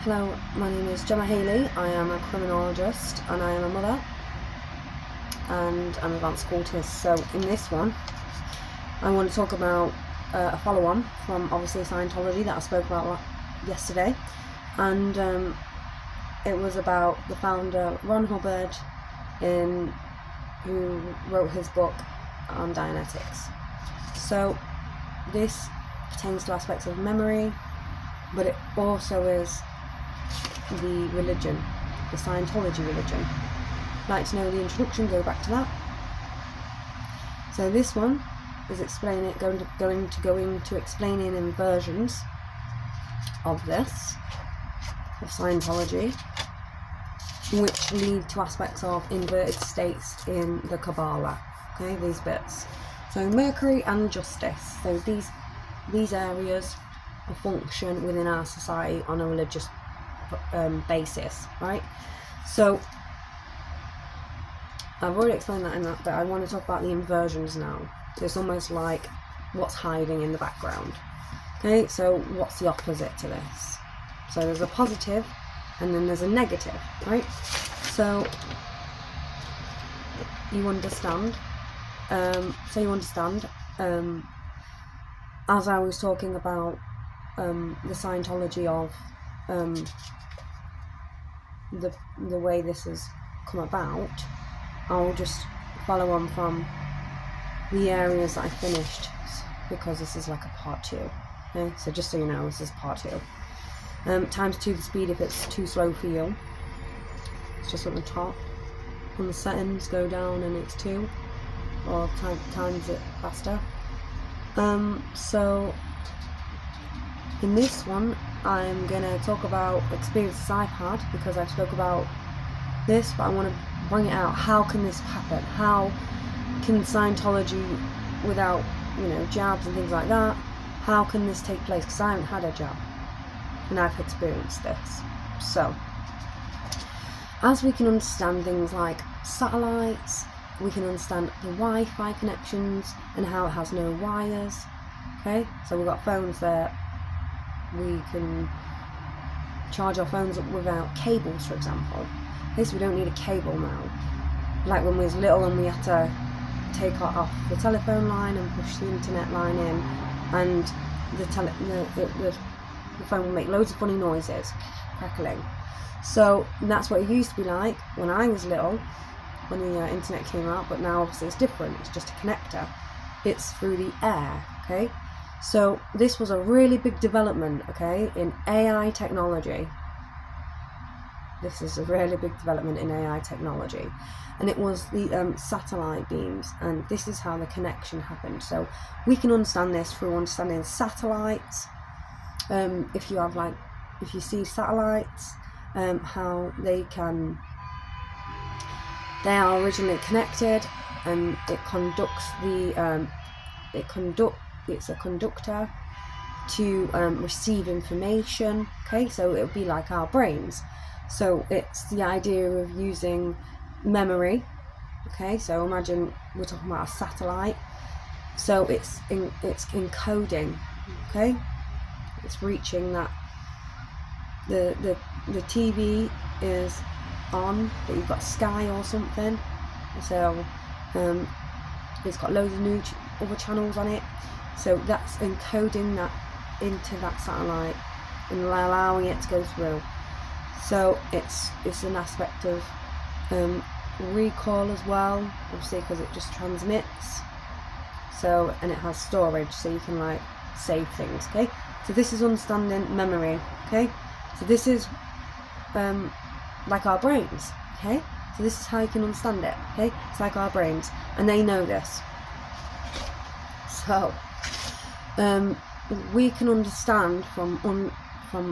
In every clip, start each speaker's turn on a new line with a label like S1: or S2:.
S1: Hello, my name is Gemma Haley. I am a criminologist and I am a mother and I'm an advanced autist. So in this one I want to talk about a follow-on from obviously Scientology that I spoke about yesterday, and it was about the founder Ron Hubbard who wrote his book on Dianetics. So this pertains to aspects of memory, but it also is the religion, the Scientology religion. Like to know the introduction, go back to that. So this one is going to explaining inversions of Scientology, which lead to aspects of inverted states in the Kabbalah. Okay, these bits. So Mercury and justice. So these areas function within our society on a religious basis, right? So I've already explained that in that, but I want to talk about the inversions now. So it's almost like what's hiding in the background. Okay, so what's the opposite to this? So there's a positive and then there's a negative, right? So you understand. As I was talking about the Scientology of the way this has come about, I'll just follow on from the areas that I finished, because this is like a part 2. Okay, so just so you know, this is part 2. Times 2 the speed if it's too slow for you. It's just on the top. On the settings, go down and it's 2, or times it faster. So in this one I'm going to talk about experiences I've had, because I've spoke about this, but I want to bring it out. How can this happen? How can Scientology, without jabs and things like that, how can this take place? Because I haven't had a jab and I've experienced this. So as we can understand things like satellites, we can understand the Wi-Fi connections and how it has no wires. Okay, so we've got phones there. We can charge our phones up without cables, for example. Okay, so we don't need a cable now. Like when we was little and we had to take off the telephone line and push the internet line in, and the phone will make loads of funny noises, crackling. So that's what it used to be like when I was little, when the internet came out, but now obviously it's different. It's just a connector. It's through the air, okay? So this was a really big development, okay, in AI technology. This is a really big development in AI technology. And it was the satellite beams, and this is how the connection happened. So we can understand this through understanding satellites. If you see satellites, how they are originally connected, and it's a conductor to receive information. Okay, so it would be like our brains. So it's the idea of using memory. Okay, so imagine we're talking about a satellite. So it's encoding. Okay, it's reaching that the TV is on, but you've got Sky or something. So it's got loads of other channels on it. So that's encoding that into that satellite and allowing it to go through. So it's an aspect of recall as well, obviously, because it just transmits. So, and it has storage, so you can save things. Okay, so this is understanding memory. Okay, so this is like our brains. Okay, so this is how you can understand it. Okay, it's like our brains, and they know this. So we can understand from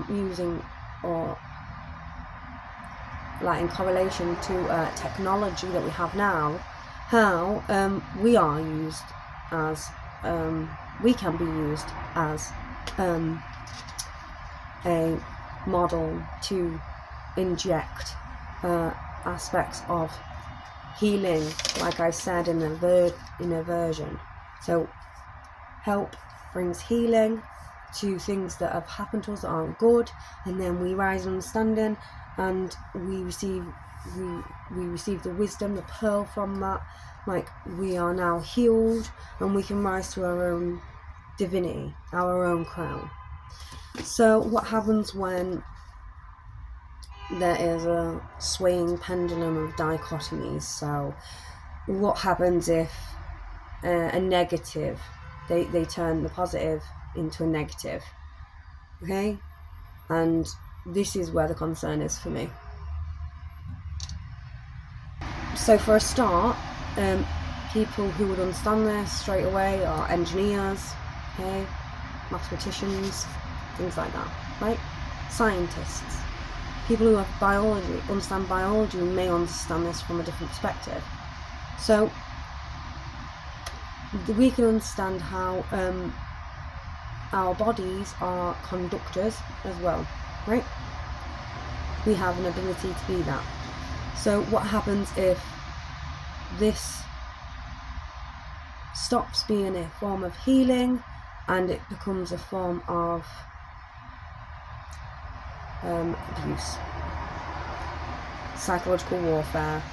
S1: using, or in correlation to technology that we have now, how we can be used as a model to inject aspects of healing, like I said in aversion. So help brings healing, to things that have happened to us that aren't good, and then we rise in understanding, and we receive the wisdom, the pearl from that. Like, we are now healed, and we can rise to our own divinity, our own crown. So what happens when there is a swaying pendulum of dichotomies? So what happens if a negative, they turn the positive into a negative? Okay, and this is where the concern is for me. So for a start, people who would understand this straight away are engineers, okay, mathematicians, things like that, right? Scientists, people who have understand biology, may understand this from a different perspective. So we can understand how our bodies are conductors as well, right? We have an ability to be that. So what happens if this stops being a form of healing and it becomes a form of abuse, psychological warfare,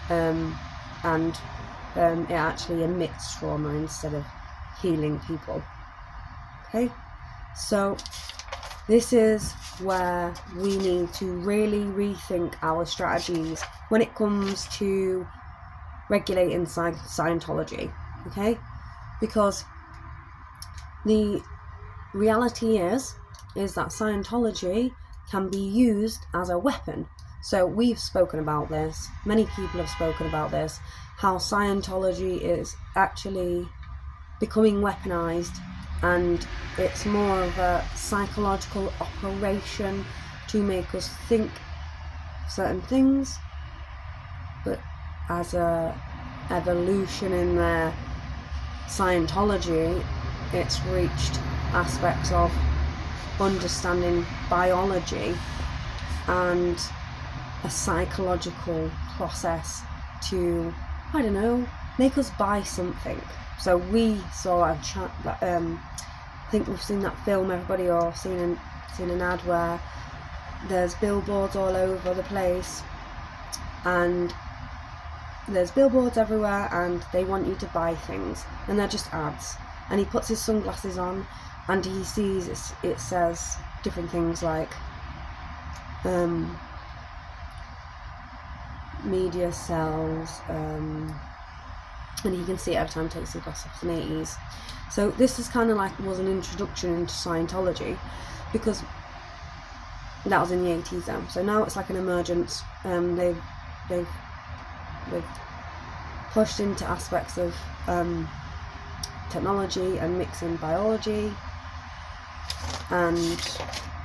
S1: and it actually emits trauma instead of healing people? Okay, so this is where we need to really rethink our strategies when it comes to regulating Scientology, okay? Because the reality is that Scientology can be used as a weapon. So we've spoken about this, many people have spoken about this, how Scientology is actually becoming weaponized, and it's more of a psychological operation to make us think certain things, but as a evolution in their Scientology, it's reached aspects of understanding biology and a psychological process to, I don't know, make us buy something. So we saw a chat that I think we've seen that film, everybody, or seen an ad where there's billboards all over the place, and there's billboards everywhere, and they want you to buy things, and they're just ads. And he puts his sunglasses on, and he sees it says different things like media sells, and he can see it every time he takes his glasses off. It's in the 80s. So this is kind of like was an introduction into Scientology, because that was in the 80s then. So now it's like an emergence. They've pushed into aspects of technology and mixing biology and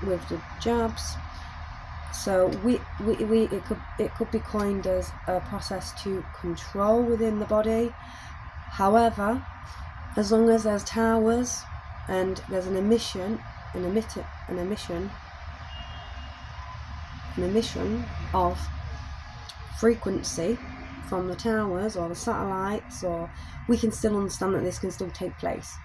S1: with the jabs. So it could be coined as a process to control within the body. However, as long as there's towers and there's an emission of frequency from the towers or the satellites, or we can still understand that this can still take place.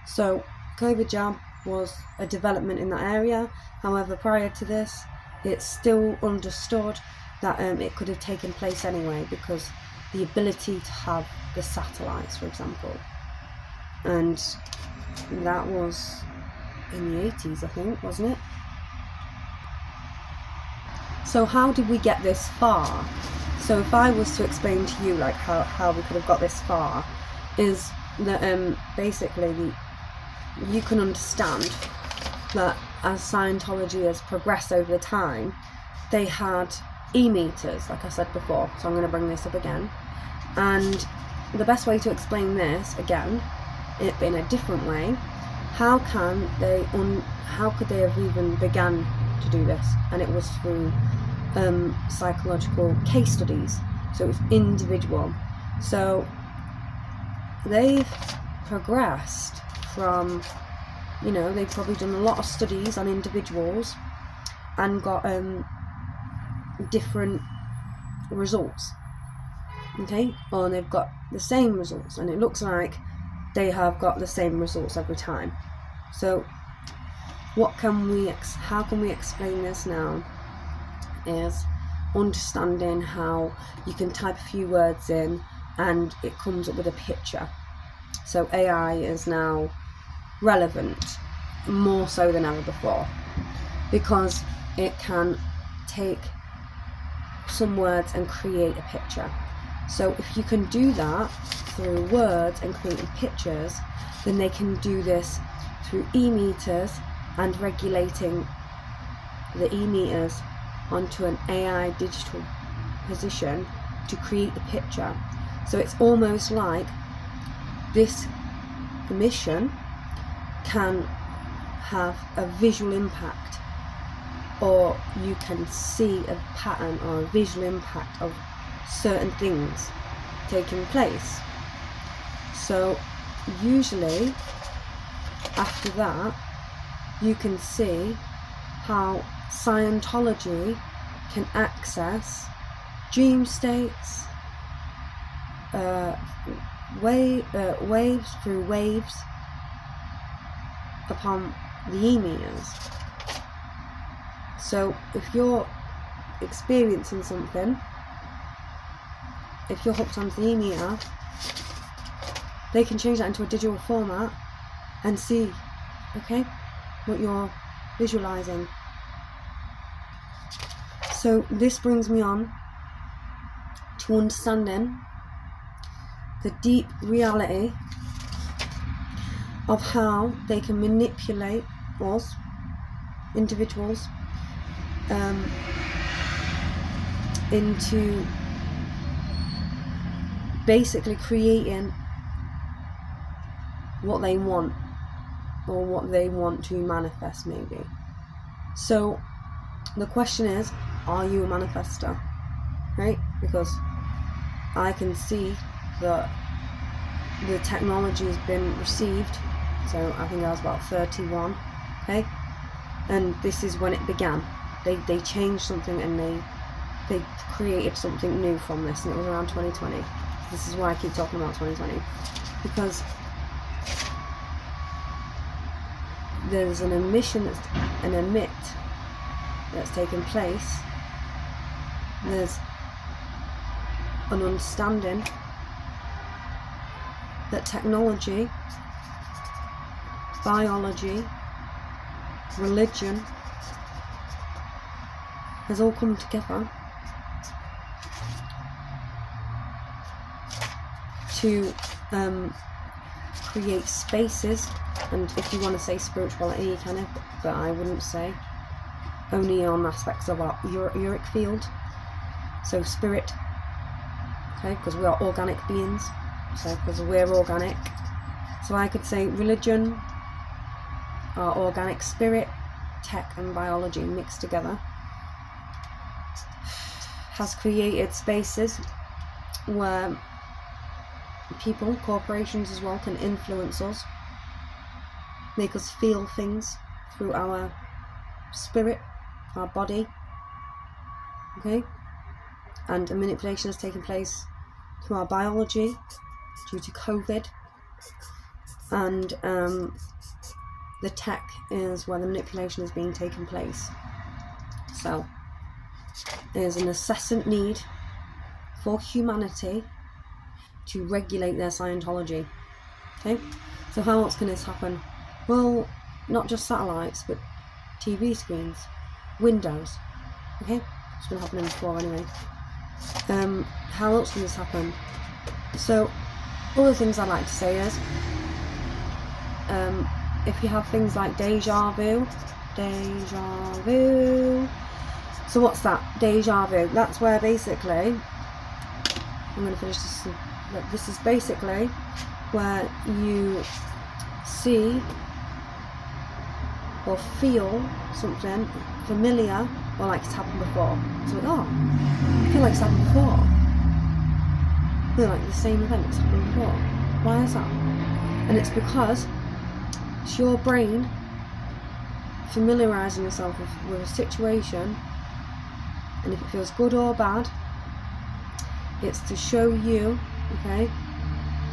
S1: So COVID jab was a development in that area. However, prior to this, it's still understood that it could have taken place anyway, because the ability to have the satellites, for example, and that was in the 80s, I think, wasn't it? So how did we get this far? So if I was to explain to you like how we could have got this far, is that basically you can understand that as Scientology has progressed over the time, they had e-meters, like I said before, so I'm going to bring this up again. And the best way to explain this, again, in a different way, how could they have even began to do this? And it was through psychological case studies, so it was individual. So they've progressed from, they've probably done a lot of studies on individuals and got different results, okay, or they've got the same results, and it looks like they have got the same results every time. So how can we explain this now is understanding how you can type a few words in and it comes up with a picture. So AI is now relevant, more so than ever before, because it can take some words and create a picture. So if you can do that through words and creating pictures, then they can do this through e-meters and regulating the e-meters onto an AI digital position to create the picture. So it's almost like this emission can have a visual impact, or you can see a pattern or a visual impact of certain things taking place. So usually after that you can see how Scientology can access dream states, waves upon the e-meters. So if you're experiencing something, if you're hooked onto the e-meter, they can change that into a digital format and see, okay, what you're visualizing. So this brings me on to understanding the deep reality of how they can manipulate us, individuals, into basically creating what they want, or what they want to manifest, maybe. So the question is, are you a manifester? Right? Because I can see that the technology has been received. So I think I was about 31, okay? And this is when it began. They changed something and they created something new from this, and it was around 2020. This is why I keep talking about 2020, because there's an emission that's taken place. There's an understanding that technology, biology, religion has all come together to create spaces. And if you want to say spirituality, you can, but I wouldn't say, only on aspects of our auric field. So spirit, okay, because we are organic beings, so because we're organic. So I could say religion, our organic spirit, tech and biology mixed together has created spaces where people, corporations as well, can influence us, make us feel things through our spirit, our body, okay? And a manipulation has taken place through our biology due to COVID, and the tech is where the manipulation is being taken place. So there's an incessant need for humanity to regulate their Scientology, okay? So how else can this happen? Well, not just satellites, but TV screens, windows, okay? It's been happening before anyway. How else can this happen? So other things I'd like to say is, if you have things like deja vu. So what's that? Deja vu. That's where basically, I'm going to finish this. This is basically where you see or feel something familiar, or like it's happened before. So, I feel like it's happened before. I feel like the same event has happened before. Why is that? And it's because it's your brain familiarising yourself with a situation, and if it feels good or bad, it's to show you, okay,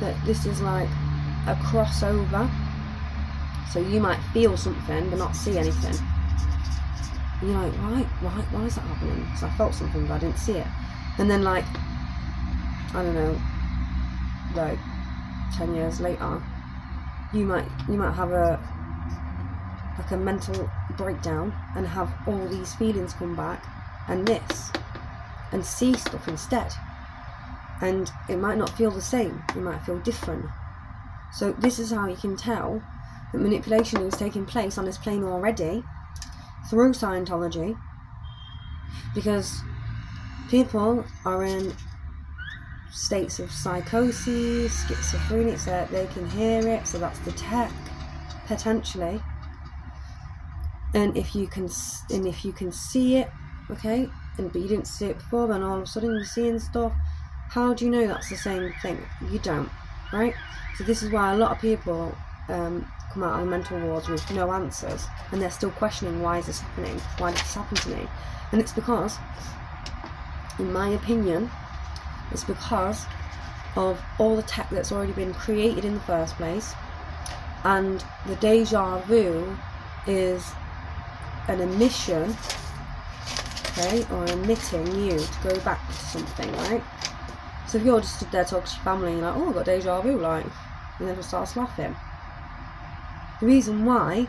S1: that this is like a crossover. So you might feel something but not see anything. And you're like, why is that happening? So I felt something but I didn't see it. And then like, I don't know, like 10 years later, you might have a mental breakdown and have all these feelings come back and see stuff instead. And it might not feel the same, it might feel different. So this is how you can tell that manipulation is taking place on this plane already through Scientology, because people are in states of psychosis, schizophrenia, so they can hear it, so that's the tech, potentially. And if you can see it, okay, but you didn't see it before, then all of a sudden you're seeing stuff. How do you know that's the same thing? You don't, right? So this is why a lot of people come out of mental wards with no answers, and they're still questioning, why is this happening? Why did this happen to me? And it's because, in my opinion, it's because of all the tech that's already been created in the first place, and the deja vu is an emission, okay, or emitting you to go back to something, right? So if you're just stood there talking to your family and you're like, oh, I've got deja vu, like, and everyone starts laughing. The reason why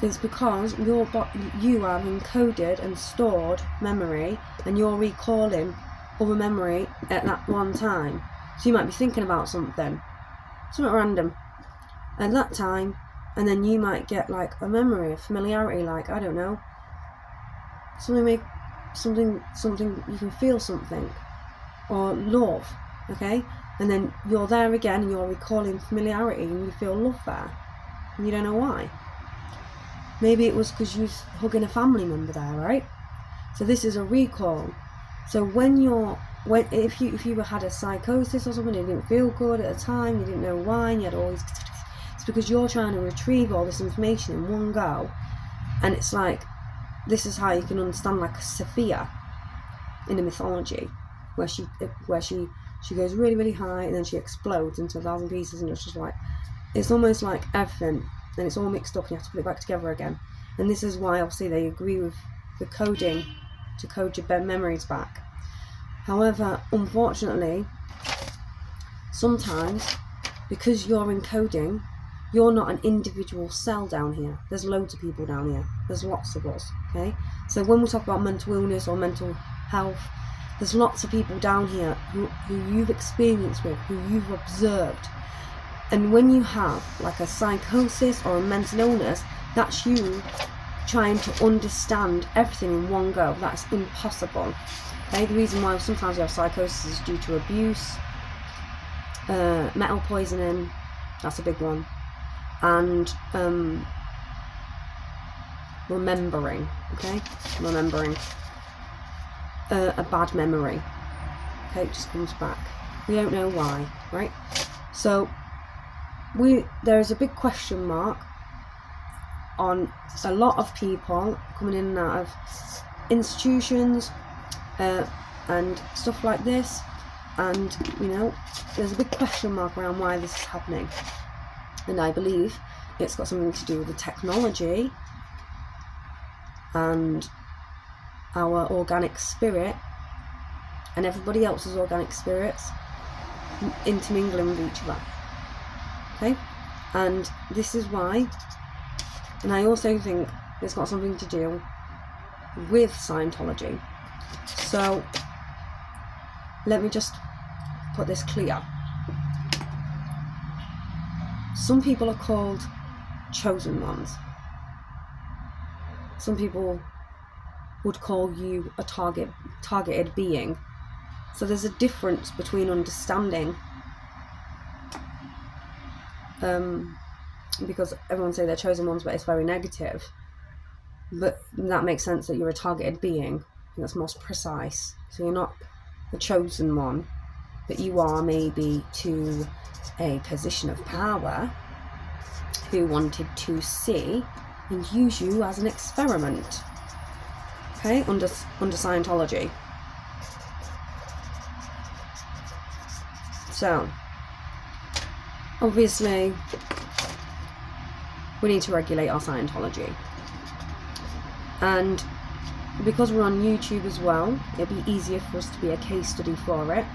S1: is because you have encoded and stored memory, and you're recalling other memory at that one time. So you might be thinking about something random at that time, and then you might get like a memory, a familiarity, like, I don't know, something you can feel something, or love, okay, and then you're there again and you're recalling familiarity and you feel love there and you don't know why. Maybe it was because you was hugging a family member there, right? So this is a recall. So if you had a psychosis or something, you didn't feel good at the time, you didn't know why, and you had all these, it's because you're trying to retrieve all this information in one go. And it's like, this is how you can understand like Sophia in the mythology, where she goes really, really high and then she explodes into 1,000 pieces, and it's just like, it's almost like everything, and it's all mixed up and you have to put it back together again. And this is why obviously they agree with the coding to code your memories back. However, unfortunately, sometimes, because you're encoding, you're not an individual cell down here. There's loads of people down here. There's lots of us, okay? So when we talk about mental illness or mental health, there's lots of people down here who you've experienced with, who you've observed. And when you have like a psychosis or a mental illness, that's you trying to understand everything in one go. That's impossible. Okay, the reason why sometimes you have psychosis is due to abuse, metal poisoning, that's a big one, and remembering, a bad memory, okay, it just comes back. We don't know why, right? So there's a big question mark on a lot of people coming in and out of institutions and stuff like this, and there's a big question mark around why this is happening. And I believe it's got something to do with the technology and our organic spirit and everybody else's organic spirits intermingling with each other. Okay? And this is why, and I also think it's got something to do with Scientology. So let me just put this clear. Some people are called chosen ones. Some people would call you a targeted being. So there's a difference between understanding, because everyone say they're chosen ones, but it's very negative. But that makes sense that you're a targeted being. That's most precise. So you're not the chosen one, but you are maybe to a position of power who wanted to see and use you as an experiment. Okay, under Scientology. So obviously we need to regulate our Scientology, and because we're on YouTube as well, it'll be easier for us to be a case study for it,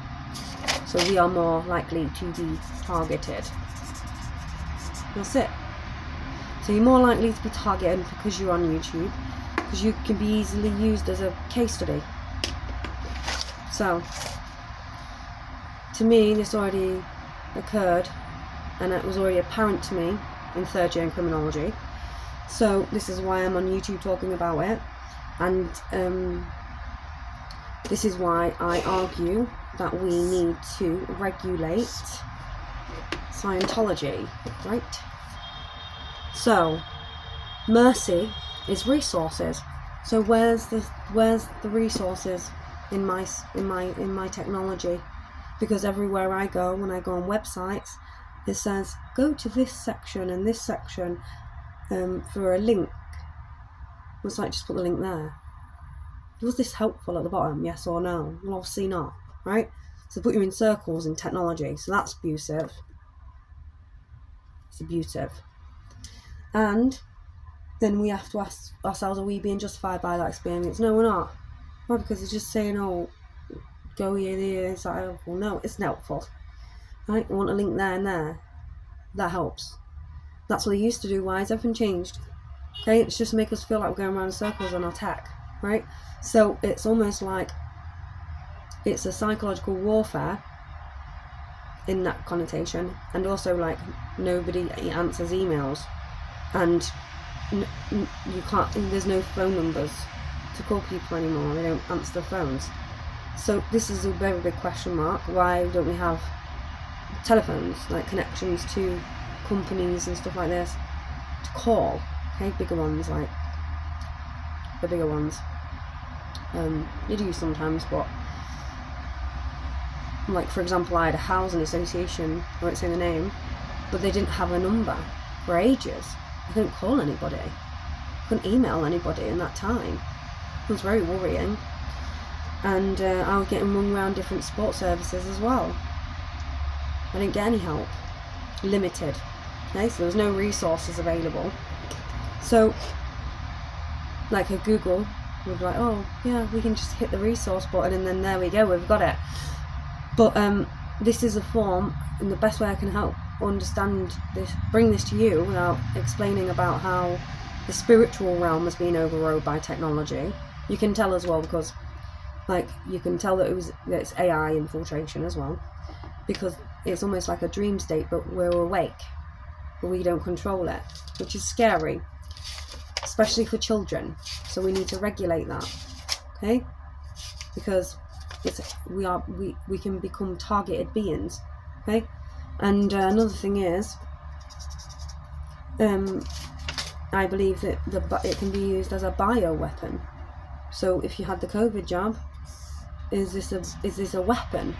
S1: so we are more likely to be targeted. That's it. So you're more likely to be targeted because you're on YouTube, because you can be easily used as a case study. So to me, this already occurred, and it was already apparent to me in third year in criminology. So this is why I'm on YouTube talking about it, and this is why I argue that we need to regulate Scientology, right? So mercy is resources. So where's the resources in my technology? Because everywhere I go, when I go on websites, it says go to this section and this section for a link. It's like, just put the link there. Was this helpful at the bottom? Yes or no? Well, obviously not, right? So put you in circles in technology. So that's abusive. It's abusive. And then we have to ask ourselves, are we being justified by that experience? No, we're not. Why? Because it's just saying, oh, go here, is that helpful? No, it's not helpful. Right? You want a link there and there. That helps. That's what they used to do. Why has everything changed? Okay, it's just make us feel like we're going around in circles on our tech, right? So it's almost like it's a psychological warfare in that connotation, and also like nobody answers emails, and you can't. There's no phone numbers to call people anymore. They don't answer the phones. So this is a very big question mark. Why don't we have telephones, like connections to companies and stuff like this to call? Okay, bigger ones, like the bigger ones. You do sometimes, but like for example, I had a housing association, I won't say the name, but they didn't have a number for ages. I couldn't call anybody, couldn't email anybody in that time. It was very worrying. And I was getting run around different support services as well. I didn't get any help. Limited. Okay, so there was no resources available. So, like a Google would be like, oh yeah, we can just hit the resource button and then there we go, we've got it. But this is a form, and the best way I can help understand this, bring this to you without explaining about how the spiritual realm has been overrode by technology. You can tell as well, because like you can tell that it's AI infiltration as well, because it's almost like a dream state, but we're awake, but we don't control it, which is scary, especially for children. So we need to regulate that, okay? Because we can become targeted beings, okay? And another thing is, I believe that it can be used as a bioweapon. So if you had the COVID jab, is this a weapon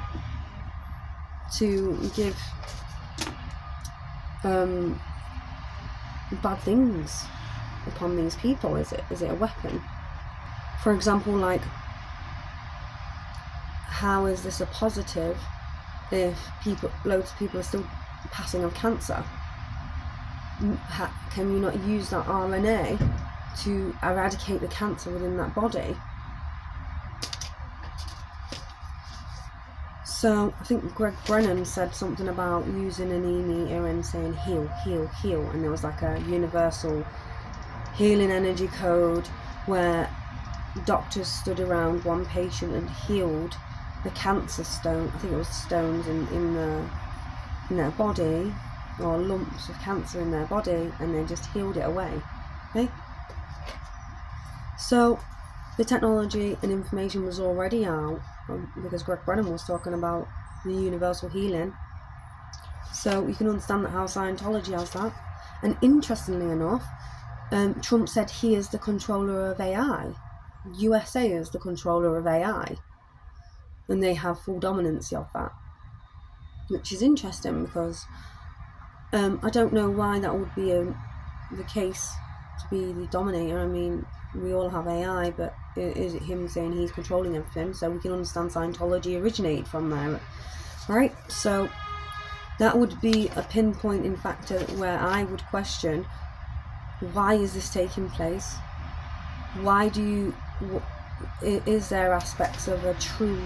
S1: to give bad things upon these people? Is it a weapon? For example, like, how is this a positive if loads of people are still passing on cancer? Can you not use that RNA to eradicate the cancer within that body? So I think Greg Brennan said something about using an e-meter and saying heal, heal, heal, and there was like a universal healing energy code where doctors stood around one patient and healed the cancer stone. I think it was stones in their body, or lumps of cancer in their body, and they just healed it away. Okay? So the technology and information was already out, because Greg Brennan was talking about the universal healing. So you can understand that how Scientology has that. And interestingly enough, Trump said he is the controller of AI. USA is the controller of AI, and they have full dominance of that, which is interesting, because I don't know why that would be the case, to be the dominator. I mean, we all have AI, but is it him saying he's controlling everything? So we can understand Scientology originated from there, right? So That would be a pinpointing factor where I would question, why is this taking place? Why is there aspects of a true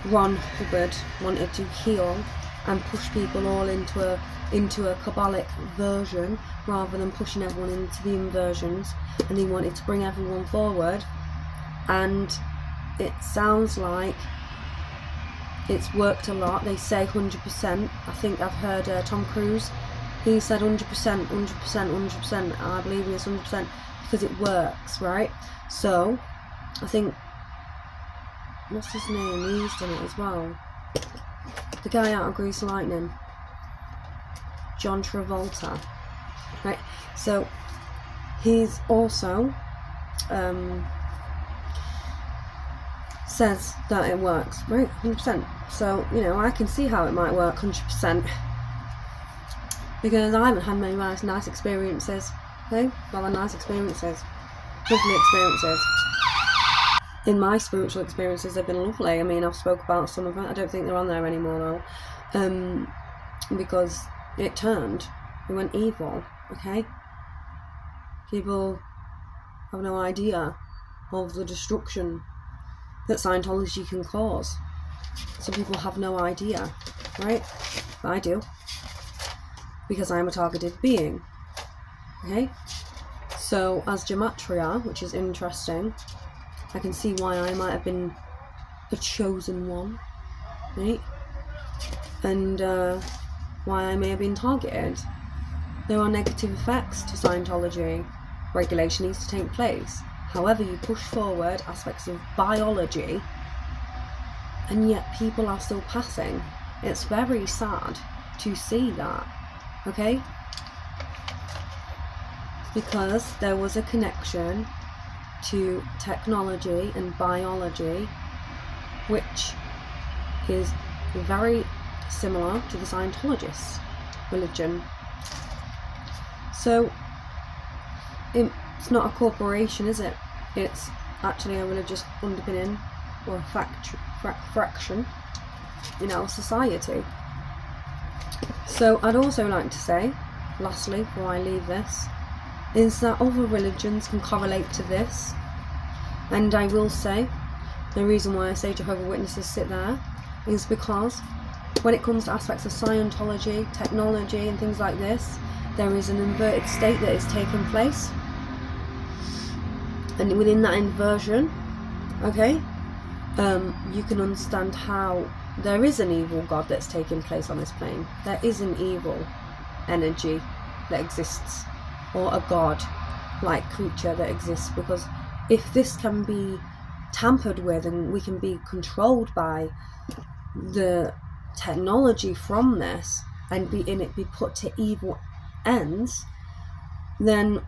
S1: Ron Hubbard wanted to heal and push people all into a Kabbalic version rather than pushing everyone into the inversions, and he wanted to bring everyone forward, and it sounds like it's worked a lot. They say 100%. I think I've heard Tom Cruise, he said 100%, 100%, 100%. I believe it's 100% because it works, right? So I think, what's his name? He's done it as well. The guy out of Grease Lightning, John Travolta, right? So he's also says that it works, right? 100%. So, you know, I can see how it might work 100%, because I haven't had many nice experiences. Okay, well, nice experiences, lovely experiences. In my spiritual experiences, they've been lovely. I mean, I've spoke about some of it. I don't think they're on there anymore though, because it turned. It went evil. Okay, people have no idea of the destruction that Scientology can cause. Some people have no idea, right? But I do, because I am a targeted being. Okay, so as gematria, which is interesting, I can see why I might have been the chosen one, right? And why I may have been targeted. There are negative effects to Scientology. Regulation needs to take place. However, you push forward aspects of biology, and yet people are still passing. It's very sad to see that, okay? Because there was a connection to technology and biology, which is very similar to the Scientologist religion. So it's not a corporation, is it? It's actually a religious underpinning, or a fraction in our society. So I'd also like to say, lastly, before I leave this, is that other religions can correlate to this. And I will say, the reason why I say Jehovah's Witnesses sit there is because when it comes to aspects of Scientology, technology and things like this, there is an inverted state that is taking place. And within that inversion, okay, you can understand how there is an evil God that's taking place on this plane. There is an evil energy that exists, or a God-like creature that exists, because if this can be tampered with and we can be controlled by the technology from this and be put to evil ends, then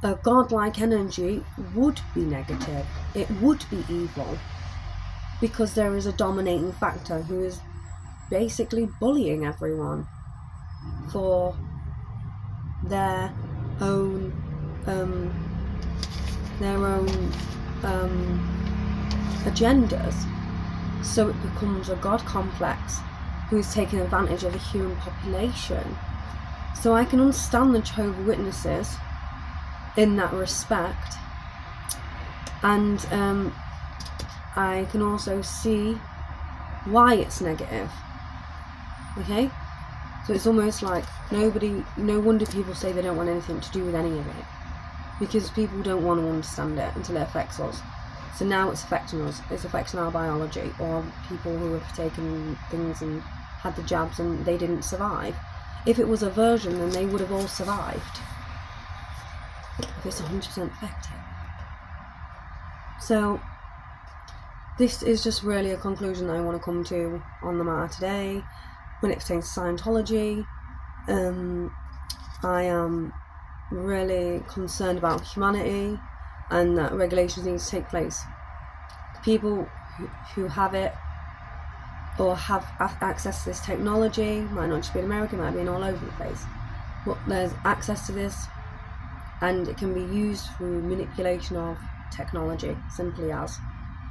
S1: a godlike energy would be negative. It would be evil, because there is a dominating factor who is basically bullying everyone for their own agendas. So it becomes a god complex who's taking advantage of the human population. So I can understand the Jehovah's Witnesses in that respect, and I can also see why it's negative. Okay, so it's almost like no wonder people say they don't want anything to do with any of it, because people don't want to understand it until it affects us. So now it's affecting us, it's affecting our biology, or people who have taken things and had the jabs and they didn't survive. If it was a version, then they would have all survived. If it's 100% effective. So this is just really a conclusion that I want to come to on the matter today. When it pertains to Scientology, I am really concerned about humanity, and that regulations need to take place. People who have it, or have access to this technology, might not just be in America, might be in all over the place, but there's access to this, and it can be used through manipulation of technology, simply as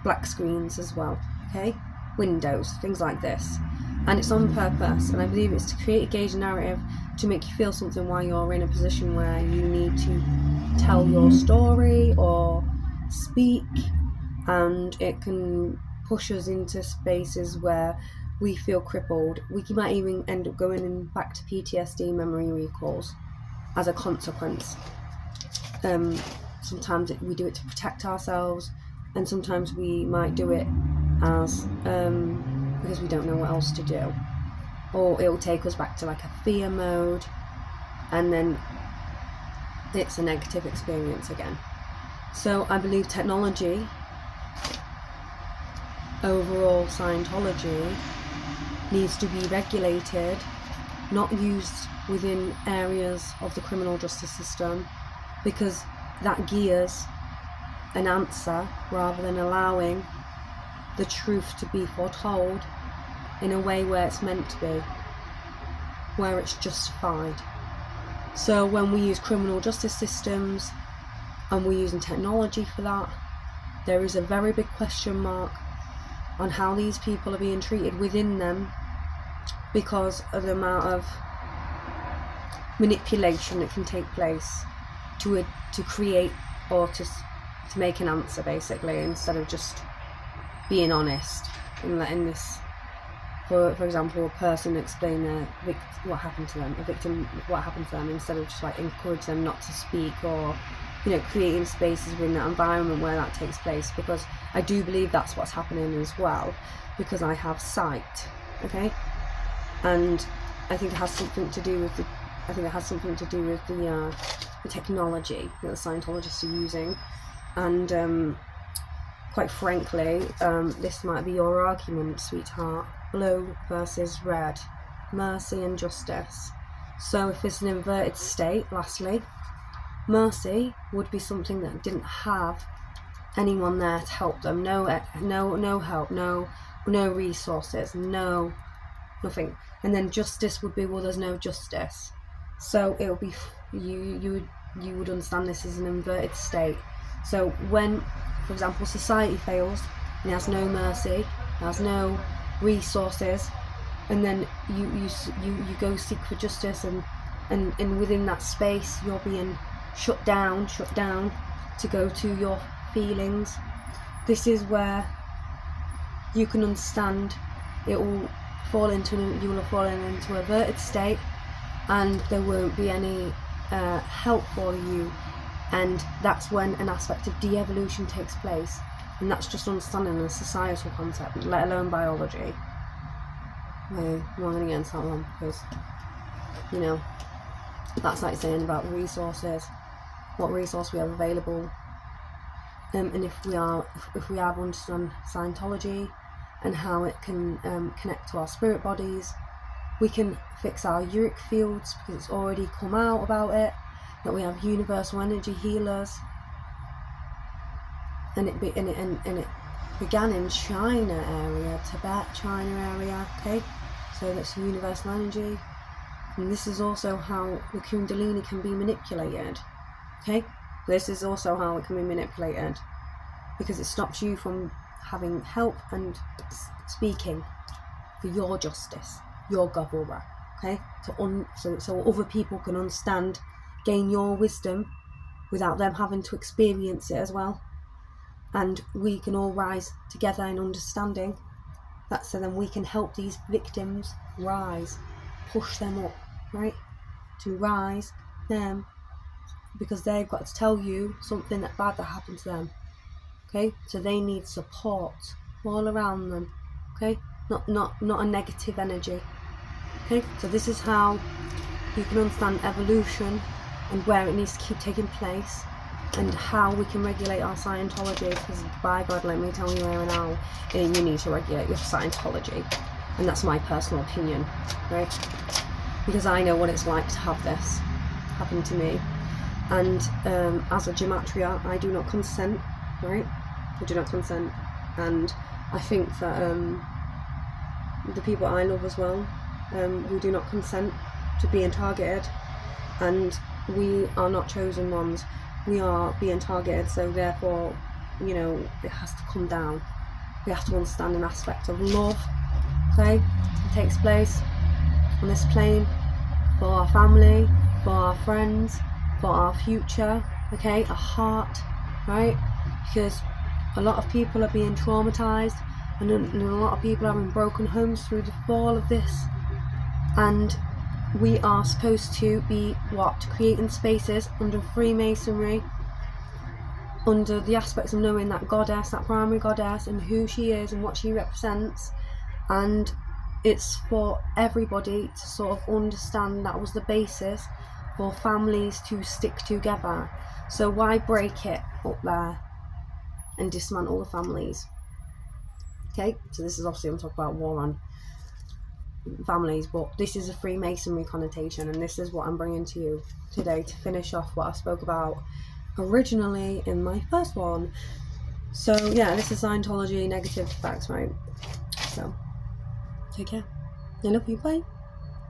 S1: black screens as well, okay, windows, things like this. and it's on purpose, and I believe it's to create a gauge narrative to make you feel something while you're in a position where you need to tell your story or speak, and it can push us into spaces where we feel crippled. We might even end up going back to PTSD, memory recalls, as a consequence. Sometimes we do it to protect ourselves, and sometimes we might do it as because we don't know what else to do, or it will take us back to like a fear mode, and then it's a negative experience again. So I believe technology, overall Scientology, needs to be regulated, not used within areas of the criminal justice system, because that gears an answer rather than allowing the truth to be foretold in a way where it's meant to be, where it's justified. So when we use criminal justice systems and we're using technology for that, there is a very big question mark on how these people are being treated within them, because of the amount of manipulation that can take place to create or to make an answer, basically, instead of just being honest and letting this, for example, a person explain what happened to them, a victim what happened to them, instead of just like encourage them not to speak, or creating spaces within that environment where that takes place, because I do believe that's what's happening as well, because I have sight, okay, and I think it has something to do with the technology that the Scientologists are using, and quite frankly, this might be your argument, sweetheart. Blue versus red, mercy and justice. So if it's an inverted state, lastly, mercy would be something that didn't have anyone there to help them. No help, no resources, nothing. And then justice would be, well, there's no justice. So it would be, you would understand this as an inverted state. So when, for example, society fails and has no mercy, has no resources, and then you go seek for justice, and within that space you're being shut down to go to your feelings. This is where you can understand you will have fallen into a averted state, and there won't be any help for you, and that's when an aspect of de-evolution takes place, and that's just understanding a societal concept, let alone biology. I'm not going to get into that one, because that's like saying about the resources, what resource we have available, and if we have understand Scientology and how it can connect to our spirit bodies, we can fix our uric fields, because it's already come out about it, that we have universal energy healers, and it began in China area, Tibet, China area, okay? So that's universal energy, and this is also how the Kundalini can be manipulated, okay? This is also how it can be manipulated, because it stops you from having help and speaking for your justice, your Jahovah, okay? So other people can understand, gain your wisdom without them having to experience it as well, and we can all rise together in understanding that, so then we can help these victims rise, push them up, right? To rise them, because they've got to tell you something that bad that happened to them, okay? So they need support all around them, okay? Not a negative energy, okay? So this is how you can understand evolution and where it needs to keep taking place, and how we can regulate our Scientology, because by God, let me tell you here now, you need to regulate your Scientology, and that's my personal opinion, right? Because I know what it's like to have this happen to me, and as a gematria, I do not consent, right? I do not consent, and I think that the people I love as well, we do not consent to being targeted, and we are not chosen ones. We are being targeted, so therefore, it has to come down. We have to understand an aspect of love, okay? It takes place on this plane for our family, for our friends, for our future, okay? A heart, right? Because a lot of people are being traumatized, and a lot of people are having broken homes through the fall of this. And we are supposed to be creating spaces under Freemasonry, under the aspects of knowing that goddess, that primary goddess, and who she is and what she represents. And it's for everybody to sort of understand that was the basis for families to stick together. So why break it up there and dismantle the families? Okay, so this is obviously, I'm talking about war on families, but this is a Freemasonry connotation, and this is what I'm bringing to you today to finish off what I spoke about originally in my first one. So yeah, this is Scientology, negative facts, right? So take care. I love you, bye.